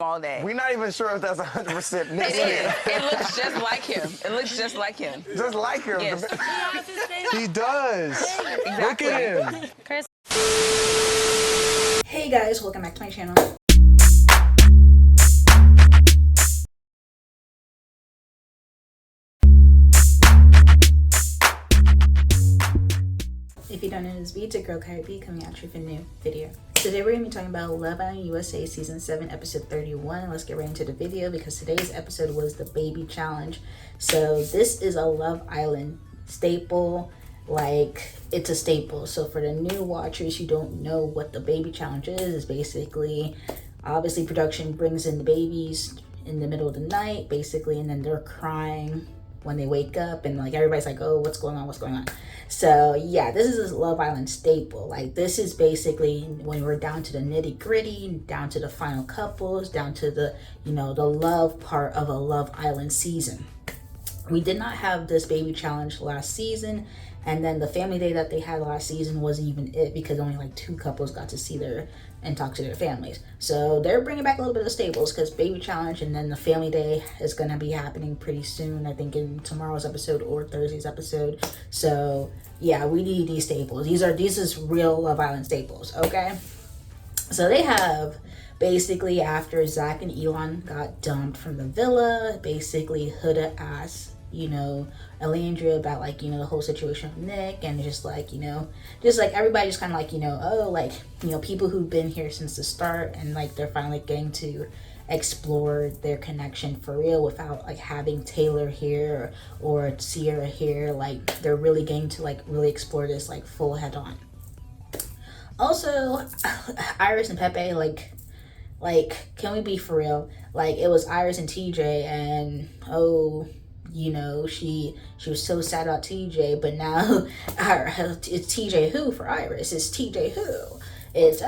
all day. We're not even sure if that's 100% Nick. It is. It looks just like him. It looks just like him. Just like him. Yes. He does. Exactly. Look at him. Chris. Hey guys, welcome back to my channel. If you don't know this video, it's your girl KylerB coming at you with a new video. Today we're going to be talking about Love Island USA Season 7 Episode 31. Let's get right into the video because today's episode was the baby challenge. So this is a Love Island staple. Like, it's a staple. So for the new watchers who don't know what the baby challenge is basically, obviously production brings in the babies in the middle of the night basically, and then they're crying when they wake up, and like everybody's like, oh, what's going on. So yeah, this is a Love Island staple. Like, this is basically when we're down to the nitty gritty, down to the final couples, down to the, you know, the love part of a Love Island season. We did not have this baby challenge last season, and then the family day that they had last season wasn't even it because only like 2 couples got to see their and talk to their families. So they're bringing back a little bit of staples because baby challenge and then the family day is going to be happening pretty soon. I think in tomorrow's episode or Thursday's episode. So yeah, we need these staples. These is real Love Island staples. Okay, so they have basically, after Zach and Elon got dumped from the villa, basically Huda asked, you know, Nicolandria about, like, you know, the whole situation with Nick, and just like, you know, just like everybody just kind of like, you know, oh, like, you know, people who've been here since the start, and like they're finally getting to explore their connection for real without like having Taylor here or Sierra here. Like, they're really getting to like really explore this like full head on. Also, Iris and Pepe, like, can we be for real? Like, it was Iris and TJ, and oh, you know, she was so sad about TJ, but now it's TJ who for Iris. It's TJ who. It's,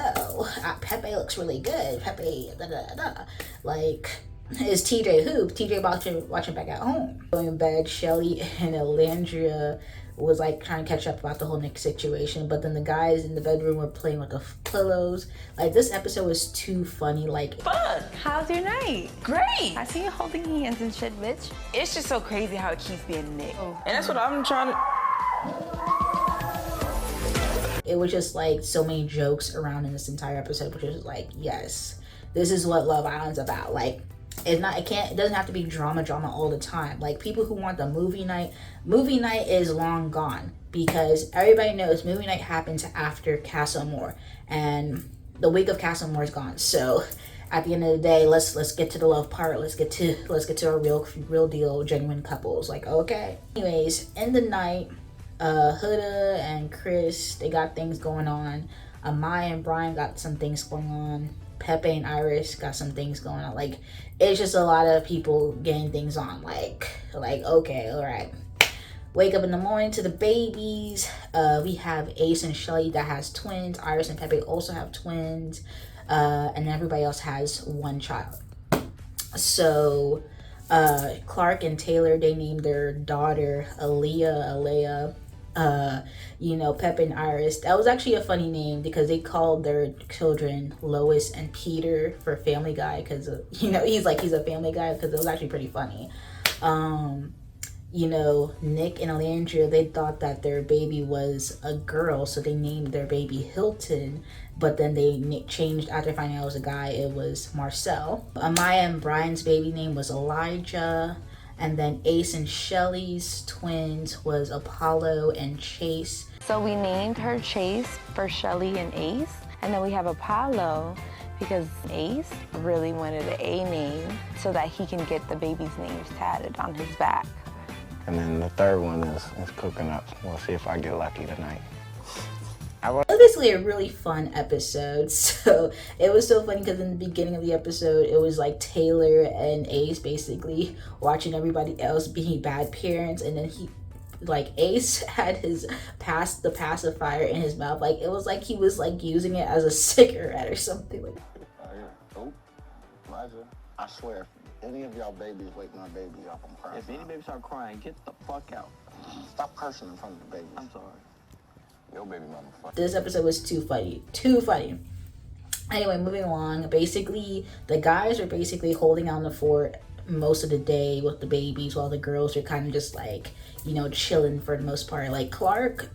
Pepe looks really good. Pepe, da da da. Like, it's TJ who. TJ watching back at home. Going to bed, Shelly and Nicolandria was like trying to catch up about the whole Nick situation, but then the guys in the bedroom were playing with the pillows. Like, this episode was too funny. Like, Fun. How's your night? Great. I see you holding hands and shit, bitch. It's just so crazy how it keeps being Nick. Oh. And that's what I'm trying to... it was just like so many jokes around in this entire episode, which is like, yes, this is what Love Island's about. Like, it doesn't have to be drama all the time. Like, people who want the movie night is long gone, because everybody knows movie night happens after Castlemore, and the week of Castlemore is gone. So at the end of the day, let's get to the love part. Let's get to our real deal, genuine couples. Like, okay. Anyways, in the night, Huda and Chris, they got things going on. Amaya and Brian got some things going on. Pepe and Iris got some things going on. Like, it's just a lot of people getting things on. Like okay, all right. Wake up in the morning to the babies. We have Ace and Shelly that has twins. Iris and Pepe also have twins. And everybody else has one child. So Clark and Taylor, they named their daughter Alea. You know, Pepe and Iris, that was actually a funny name because they called their children Lois and Peter for Family Guy, because you know, he's a Family Guy, because it was actually pretty funny. You know, Nick and Nicolandria, they thought that their baby was a girl, so they named their baby Hilton, but then they changed after finding out it was a guy. It was Marcel. Amaya and Brian's baby name was Elijah. And then Ace and Shelly's twins was Apollo and Chase. So we named her Chase for Shelly and Ace. And then we have Apollo because Ace really wanted an A name so that he can get the baby's names tatted on his back. And then the third one is cooking up. We'll see if I get lucky tonight. It was basically a really fun episode. So it was so funny because in the beginning of the episode, it was like Taylor and Ace basically watching everybody else being bad parents, and then Ace had the pacifier in his mouth. Like, it was like he was like using it as a cigarette or something. Like, oh, Elijah, I swear, if any of y'all babies wake my baby up, I'm crying. If any baby start crying, get the fuck out. Stop cursing in front of the babies. I'm sorry. Yo, baby mama. This episode was too funny. Anyway, moving along. Basically, the guys are basically holding down the fort most of the day with the babies, while the girls are kind of just like, you know, chilling for the most part. Like Clark,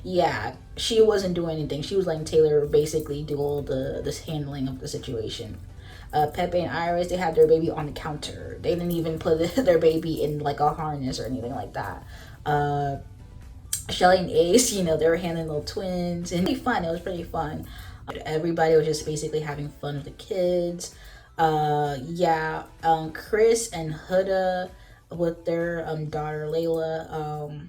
yeah, she wasn't doing anything. She was letting Taylor basically do all this handling of the situation. Pepe and Iris, they had their baby on the counter. They didn't even put their baby in like a harness or anything like that. Shelly and Ace, you know, they were handling little twins, and it was pretty fun. Everybody was just basically having fun with the kids. Chris and Huda with their daughter Layla.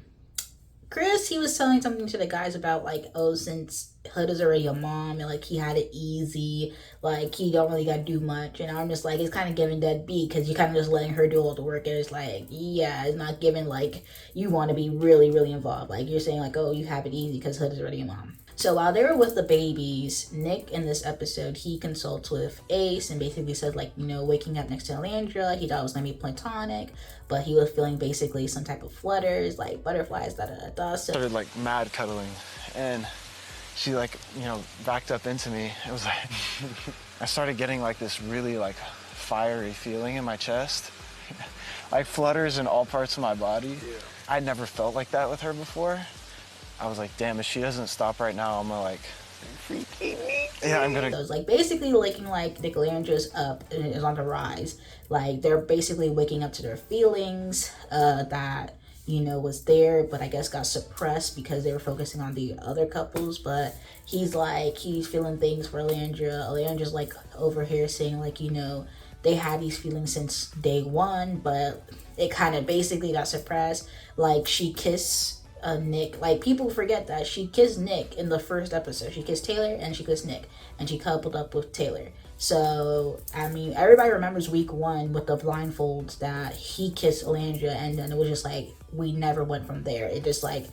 Chris, he was telling something to the guys about like, oh, since Huda's already a mom and like he had it easy, like he don't really gotta do much. And I'm just like, it's kind of giving deadbeat, because you're kind of just letting her do all the work, and it's like, yeah, it's not giving like you want to be really, really involved. Like you're saying like, oh, you have it easy because Huda's already a mom. So while they were with the babies, Nick in this episode, he consults with Ace and basically said like, you know, waking up next to Nicolandria, he thought it was gonna be platonic, but he was feeling basically some type of flutters, like butterflies, So started like mad cuddling, and she like, you know, backed up into me. It was like, I started getting like this really like fiery feeling in my chest, like flutters in all parts of my body. Yeah. I'd never felt like that with her before. I was like, damn, if she doesn't stop right now, I'm gonna like, yeah, I'm gonna. So it's like basically looking like Nicolandria's up and is on the rise. Like they're basically waking up to their feelings that, you know, was there, but I guess got suppressed because they were focusing on the other couples. But he's feeling things for Alandria. Alandria's like over here saying like, you know, they had these feelings since day one, but it kind of basically got suppressed. Like she kissed Nick. Like people forget that she kissed Nick in the first episode. She kissed Taylor and she kissed Nick, and she coupled up with Taylor. So I mean, everybody remembers week one with the blindfolds that he kissed Alandria, and then it was just like we never went from there. It just like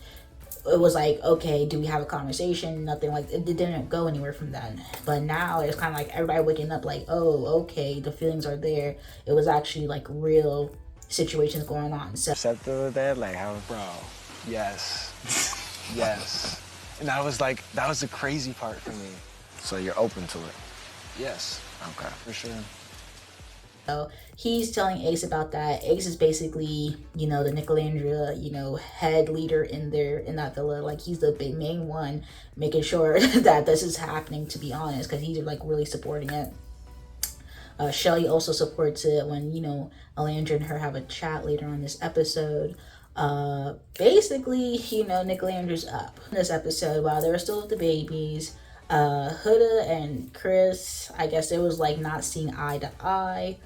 it was like, okay, do we have a conversation? Nothing. Like it didn't go anywhere from then. But now it's kind of like everybody waking up like, oh, okay, the feelings are there. It was actually like real situations going on. So Except the other day, like, I was, bro, yes, yes. And that was the crazy part for me. So you're open to it? Yes. Okay. For sure. So he's telling Ace about that. Ace is basically, you know, the Nicolandria, you know, head leader in that villa. Like he's the big main one making sure that this is happening, to be honest, because he's like really supporting it. Shelly also supports it when, you know, Alandria and her have a chat later on this episode. Basically, you know, Nicolandria's up in this episode while they were still with the babies. Huda and Chris, I guess it was like not seeing eye to eye.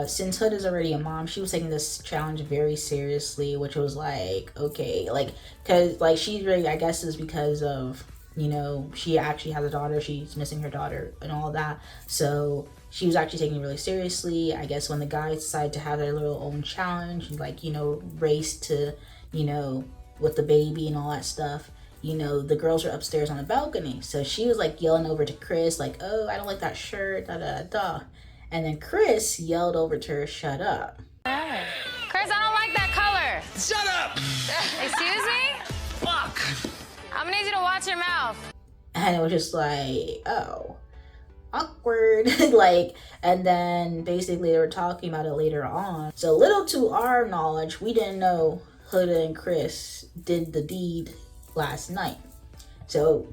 Since Huda's already a mom, she was taking this challenge very seriously, which was like, okay, like, cause like she's really, I guess is because of, you know, she actually has a daughter, she's missing her daughter and all that. So she was actually taking it really seriously. I guess when the guys decided to have their little own challenge and like, you know, race to, you know, with the baby and all that stuff, you know, the girls were upstairs on the balcony. So she was like yelling over to Chris, like, oh, I don't like that shirt, da da da. And then Chris yelled over to her, shut up. Chris, I don't like that color. Shut up! Excuse me? Fuck! I'm gonna need you to watch your mouth. And it was just like, oh, awkward. Like, and then basically they were talking about it later on. So little to our knowledge, we didn't know Huda and Chris did the deed last night. So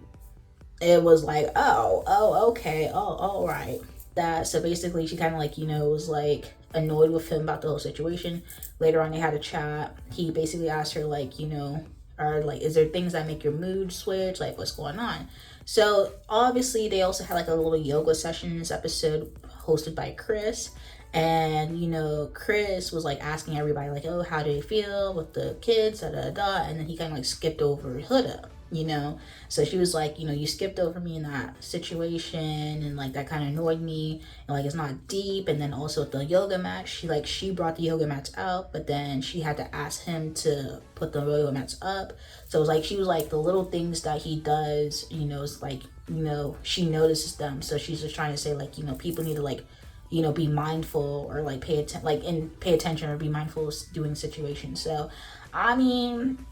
it was like, oh, okay, oh, all right. That, so basically she kind of like, you know, was like annoyed with him about the whole situation. Later on they had a chat. He basically asked her like, you know, or like, is there things that make your mood switch? Like, what's going on? So obviously they also had like a little yoga session in this episode hosted by Chris. And, you know, Chris was like asking everybody like, oh, how do you feel with the kids, da da da. And then he kind of like skipped over Huda, you know. So she was like, you know, you skipped over me in that situation, and like that kind of annoyed me, and like it's not deep. And then also with the yoga mat, she brought the yoga mats out, but then she had to ask him to put the yoga mats up. So it was like she was like the little things that he does, you know, it's like, you know, she notices them. So she's just trying to say like, you know, people need to like, you know, be mindful or like pay attention or be mindful of doing situations. So I mean,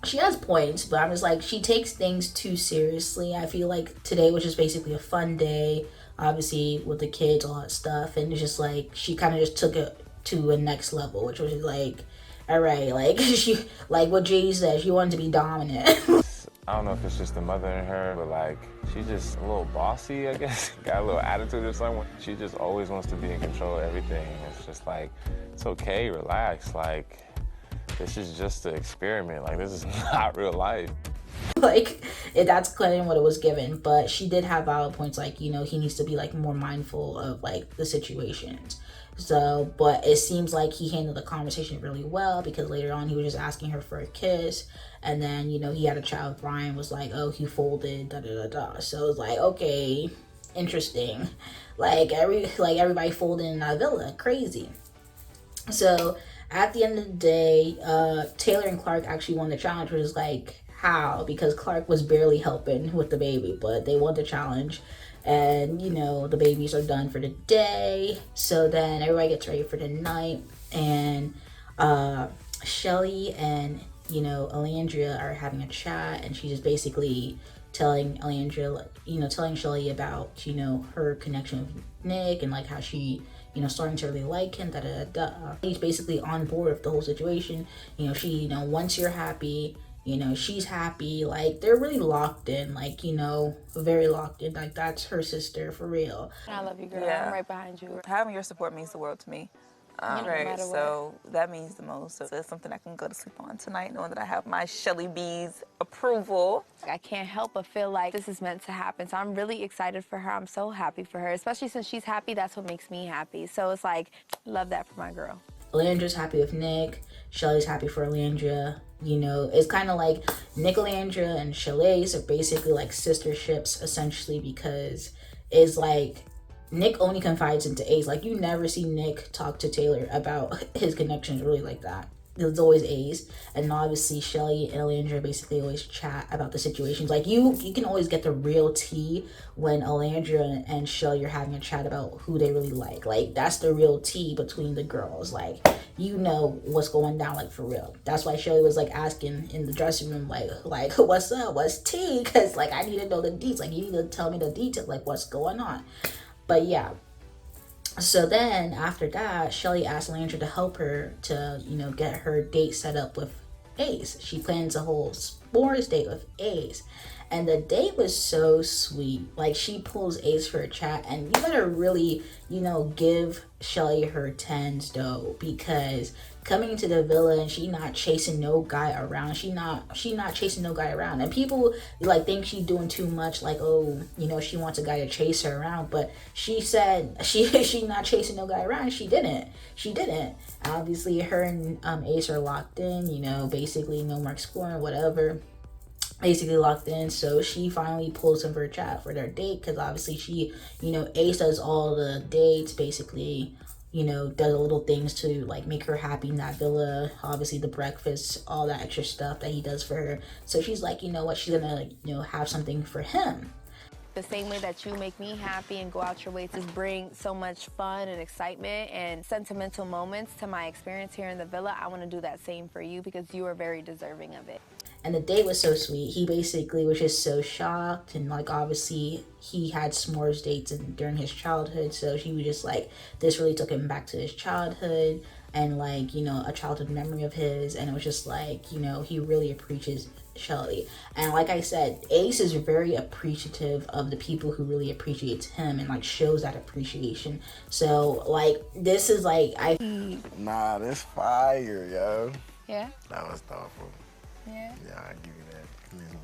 she has points, but I'm just like, she takes things too seriously. I feel like today was just basically a fun day, obviously with the kids, all that stuff, and it's just like she kind of just took it to a next level, which was like, all right, like she, like what Jay said, she wanted to be dominant. I don't know if it's just the mother in her, but like she's just a little bossy, I guess. Got a little attitude or something. She just always wants to be in control of everything. It's just like, it's okay, relax. Like, this is just an experiment. Like, this is not real life. Like, that's clearly what it was given, but she did have valid points, like, you know, he needs to be like more mindful of like the situations. So, but it seems like he handled the conversation really well, because later on he was just asking her for a kiss, and then, you know, he had a chat with Brian, was like, oh, he folded, da da da da. So it's like, okay, interesting. Like everybody folded in that villa, crazy. So at the end of the day, Taylor and Clark actually won the challenge, which is like, how? Because Clark was barely helping with the baby, but they won the challenge. And, you know, the babies are done for the day. So then everybody gets ready for the night. And Shelly and, you know, Nicolandria are having a chat. And she's just basically telling Nicolandria, you know, telling Shelly about, you know, her connection with Nick and like how she, you know, starting to really like him, da da da. He's basically on board with the whole situation. You know, she, you know, once you're happy, you know, she's happy. Like, they're really locked in, like, you know, very locked in. Like, that's her sister for real. I love you, girl. Yeah. I'm right behind you. Having your support means the world to me. Right, so that means the most. So it's something I can go to sleep on tonight, knowing that I have my Shelly B's approval. I can't help but feel like this is meant to happen. So I'm really excited for her. I'm so happy for her, especially since she's happy. That's what makes me happy. So it's like, love that for my girl. Nicolandra's happy with Nick. Shelly's happy for Nicolandria. You know, it's kind of like Nicolandria and Shelly are basically like sister ships, essentially, because it's like Nick only confides into Ace. Like, you never see Nick talk to Taylor about his connections really like that. It's always Ace. And obviously Shelly and Nicolandria basically always chat about the situations. Like, you can always get the real tea when Nicolandria and Shelly are having a chat about who they really like. Like, that's the real tea between the girls. Like, you know what's going down, like, for real. That's why Shelly was like asking in the dressing room, like what's up, what's tea? Because like, I need to know the details. Like, you need to tell me the details, like what's going on. But yeah. So then after that, Shelly asked Nicolandria to help her to, you know, get her date set up with Ace. She plans a whole s'mores date with Ace. And the date was so sweet. Like, she pulls Ace for a chat, and you gotta really, you know, give Shelly her tens though, because coming into the villa and she not chasing no guy around. She not chasing no guy around. And people like think she's doing too much, like, oh, you know, she wants a guy to chase her around. But she said she not chasing no guy around. She didn't. Obviously her and Ace are locked in, you know, basically no more exploring, whatever. Basically locked in. So she finally pulls him for a chat for their date, because obviously she, you know, Ace does all the dates, basically, you know, does little things to like make her happy in that villa, obviously the breakfast, all that extra stuff that he does for her. So she's like, you know what, she's gonna, you know, have something for him. The same way that you make me happy and go out your way to bring so much fun and excitement and sentimental moments to my experience here in the villa, I want to do that same for you, because you are very deserving of it. And the date was so sweet. He basically was just so shocked, and like, obviously he had s'mores dates during his childhood, so she was just like, this really took him back to his childhood and like, you know, a childhood memory of his. And it was just like, you know, he really appreciates Shelly. And like I said, Ace is very appreciative of the people who really appreciates him and like shows that appreciation. So like, this is like, Nah, this fire, yo. Yeah? That was thoughtful. Yeah. Yeah, I give you that. Give me one.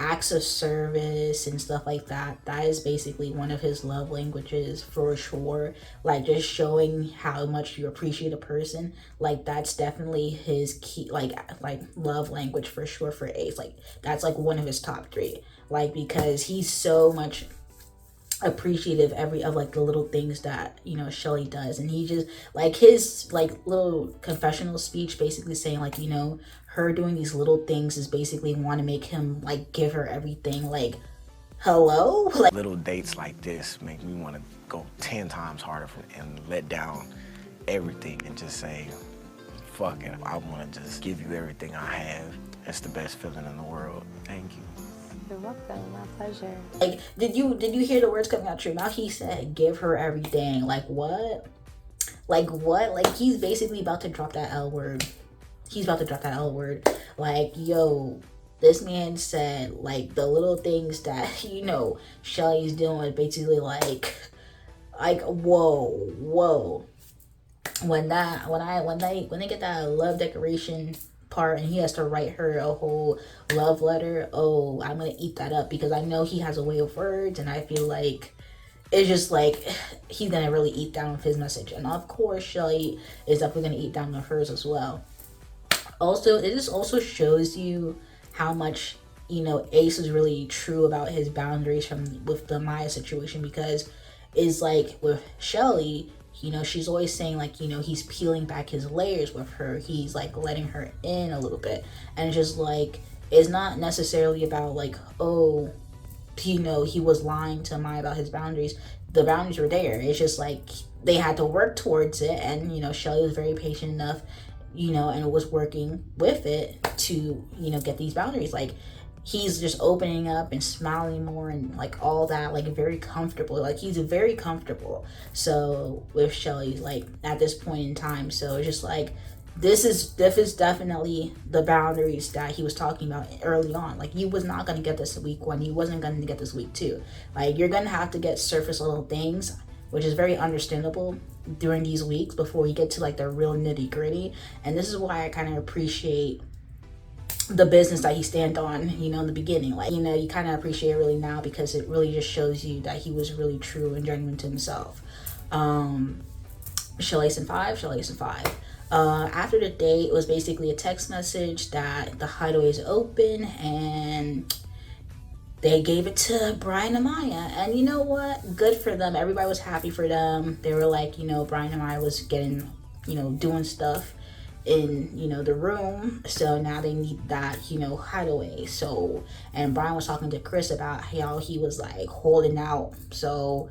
Acts of service and stuff like that, that is basically one of his love languages for sure. Like, just showing how much you appreciate a person, like, that's definitely his key, like love language for sure for Ace. Like, that's like one of his top 3, like, because he's so much appreciative of like the little things that, you know, Shelly does. And he just like his like little confessional speech basically saying like, you know, her doing these little things is basically want to make him like give her everything. Like, hello? Like, little dates like this make me want to go 10 times harder and let down everything and just say, fuck it. I want to just give you everything I have. It's the best feeling in the world. Thank you. You're welcome. My pleasure. Like, did you hear the words coming out your mouth? He said, give her everything. Like, what? Like, what? Like, he's basically about to drop that L word. He's about to drop that L word. Like, yo, this man said, like, the little things that, you know, Shelly's doing, basically, like, whoa. When they get that love decoration part and he has to write her a whole love letter, oh, I'm gonna eat that up, because I know he has a way of words, and I feel like it's just like he's gonna really eat down with his message. And of course Shelly is definitely gonna eat down with hers as well. Also, it just also shows you how much, you know, Ace is really true about his boundaries with the Maya situation, because it's like with Shelly, you know, she's always saying, like, you know, he's peeling back his layers with her. He's, like, letting her in a little bit. And it's just, like, it's not necessarily about, like, oh, you know, he was lying to Maya about his boundaries. The boundaries were there. It's just, like, they had to work towards it. And, you know, Shelly was very patient enough, you know, and was working with it to, you know, get these boundaries. Like, he's just opening up and smiling more and like all that, like very comfortable. Like he's very comfortable. So with Shelly, like at this point in time, so it's just like this is definitely the boundaries that he was talking about early on. Like you was not gonna get this week 1, you wasn't gonna get this week 2. Like you're gonna have to get surface level things, which is very understandable during these weeks before you get to like the real nitty gritty. And this is why I kind of appreciate the business that he stand on, you know, in the beginning. Like, you know, you kind of appreciate it really now, because it really just shows you that he was really true and genuine to himself. Shelly's in 5. After the date, it was basically a text message that the Hideaway is open, and they gave it to Brian and Maya. And you know what? Good for them. Everybody was happy for them. They were like, you know, Brian and Maya was getting, you know, doing stuff in, you know, the room, so now they need that, you know, Hideaway. So, and Brian was talking to Chris about how he was like holding out. So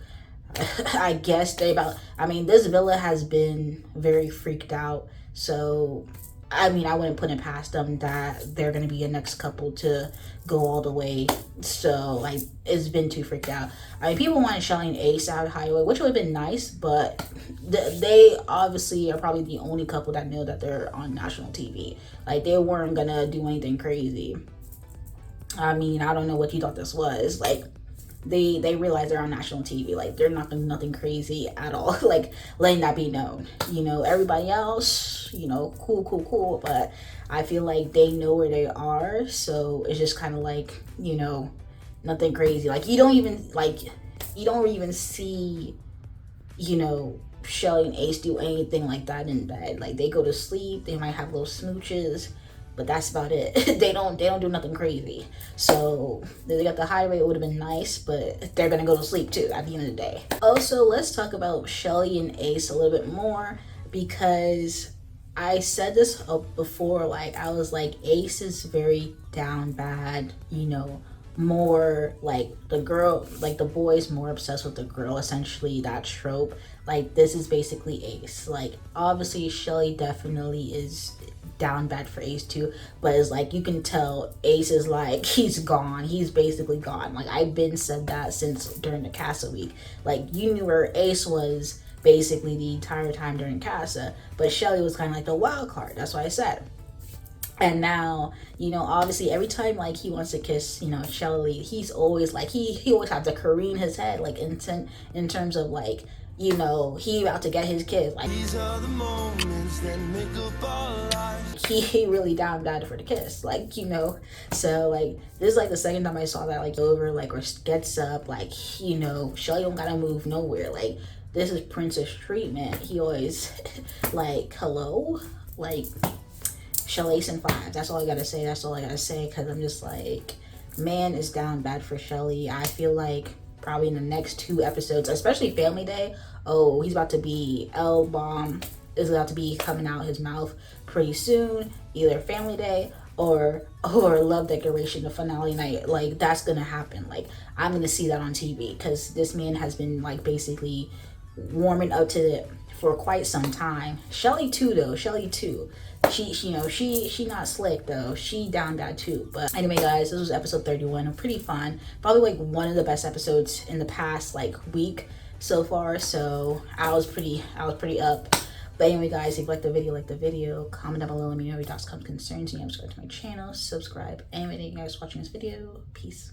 I guess this villa has been very freaked out. So I mean, I wouldn't put it past them that they're gonna be a next couple to go all the way. So like, it's been too freaked out. I mean, people wanted Shelly and Ace out of Hideaway, which would have been nice, but they obviously are probably the only couple that know that they're on national TV. Like, they weren't gonna do anything crazy. I mean, I don't know what you thought this was. Like, they realize they're on national TV. Like, they're not gonna do nothing crazy at all. Like, letting that be known. You know, everybody else, you know, cool. But I feel like they know where they are. So it's just kind of like, you know, nothing crazy. Like, you don't even see, you know, Shelly and Ace do anything like that in bed. Like, they go to sleep. They might have little smooches, but that's about it. they don't do nothing crazy. So they got the Hideaway. It would have been nice, but they're gonna go to sleep too at the end of the day. Also, let's talk about Shelly and Ace a little bit more, because I said this before. Like, I was like, Ace is very down bad, you know, more like the girl, like the boy's more obsessed with the girl, essentially, that trope. Like, this is basically Ace. Like, obviously Shelly definitely is down bad for Ace too, but it's like, you can tell Ace is like, he's gone. He's basically gone. Like, I've been said that since during the Casa week. Like, you knew where Ace was basically the entire time during Casa, but Shelly was kind of like the wild card. That's what I said. And now, you know, obviously every time like he wants to kiss, you know, Shelly, he's always like, he always has to careen his head, like in terms of like, you know, he about to get his kiss. Like, these are the moments that make up our life. He really down bad for the kiss, like, you know. So like, this is like the second time I saw that, like, over, like, or gets up, like, you know, Shelly don't gotta move nowhere. Like, this is princess treatment. He always like, hello, like, Shelly's in 5. That's all I gotta say. Because I'm just like, man is down bad for Shelly. I feel like probably in the next 2 episodes, especially Family Day, oh, he's about to be L-bomb is about to be coming out his mouth pretty soon. Either Family Day or Love Decoration, the finale night. Like, that's gonna happen. Like, I'm gonna see that on TV, because this man has been like basically warming up to it for quite some time. Shelly too though, Shelly too. She not slick though. She down bad too. But anyway guys, this was episode 31. Pretty fun. Probably like one of the best episodes in the past like week so far. So I was pretty up. But anyway guys, if you like the video, comment down below, let me know your thoughts, comments, concerns, and subscribe to my channel, subscribe. Anyway, thank you guys for watching this video. Peace.